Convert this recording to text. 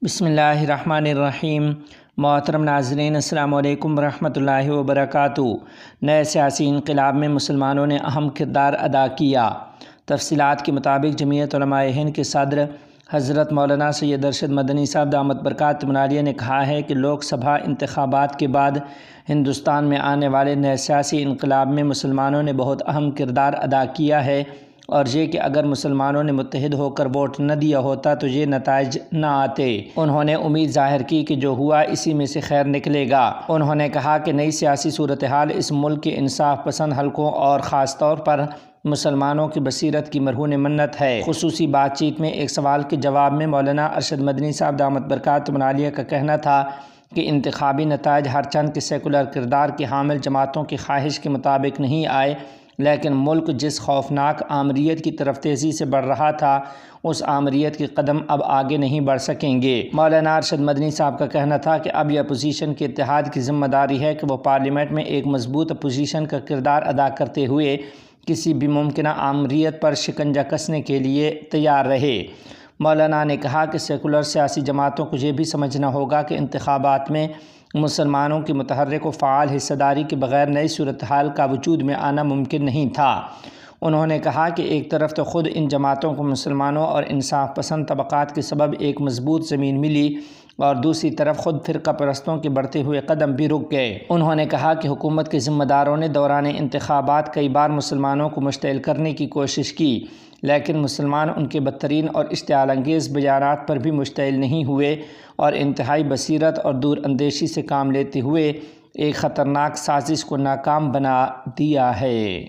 بسم اللہ الرحمن الرحیم۔ محترم ناظرین، السلام علیکم ورحمۃ اللہ وبرکاتہ۔ نئے سیاسی انقلاب میں مسلمانوں نے اہم کردار ادا کیا۔ تفصیلات کے مطابق جمعیت علماء ہند کے صدر حضرت مولانا سید ارشد مدنی صاحب دامت برکاتہم العالیہ نے کہا ہے کہ لوک سبھا انتخابات کے بعد ہندوستان میں آنے والے نئے سیاسی انقلاب میں مسلمانوں نے بہت اہم کردار ادا کیا ہے، اور یہ کہ اگر مسلمانوں نے متحد ہو کر ووٹ نہ دیا ہوتا تو یہ نتائج نہ آتے۔ انہوں نے امید ظاہر کی کہ جو ہوا اسی میں سے خیر نکلے گا۔ انہوں نے کہا کہ نئی سیاسی صورتحال اس ملک کے انصاف پسند حلقوں اور خاص طور پر مسلمانوں کی بصیرت کی مرہون منت ہے۔ خصوصی بات چیت میں ایک سوال کے جواب میں مولانا ارشد مدنی صاحب دامت برکاتہم العالیہ کا کہنا تھا کہ انتخابی نتائج ہر چند کے سیکولر کردار کی حامل جماعتوں کی خواہش کے مطابق نہیں آئے، لیکن ملک جس خوفناک آمریت کی طرف تیزی سے بڑھ رہا تھا، اس آمریت کے قدم اب آگے نہیں بڑھ سکیں گے۔ مولانا ارشد مدنی صاحب کا کہنا تھا کہ اب یہ اپوزیشن کے اتحاد کی ذمہ داری ہے کہ وہ پارلیمنٹ میں ایک مضبوط اپوزیشن کا کردار ادا کرتے ہوئے کسی بھی ممکنہ آمریت پر شکنجہ کسنے کے لیے تیار رہے۔ مولانا نے کہا کہ سیکولر سیاسی جماعتوں کو یہ بھی سمجھنا ہوگا کہ انتخابات میں مسلمانوں کی متحرک و فعال حصہ داری کے بغیر نئی صورتحال کا وجود میں آنا ممکن نہیں تھا۔ انہوں نے کہا کہ ایک طرف تو خود ان جماعتوں کو مسلمانوں اور انصاف پسند طبقات کے سبب ایک مضبوط زمین ملی، اور دوسری طرف خود فرقہ پرستوں کے بڑھتے ہوئے قدم بھی رک گئے۔ انہوں نے کہا کہ حکومت کے ذمہ داروں نے دوران انتخابات کئی بار مسلمانوں کو مشتعل کرنے کی کوشش کی، لیکن مسلمان ان کے بدترین اور اشتعال انگیز بیانات پر بھی مشتعل نہیں ہوئے، اور انتہائی بصیرت اور دور اندیشی سے کام لیتے ہوئے ایک خطرناک سازش کو ناکام بنا دیا ہے۔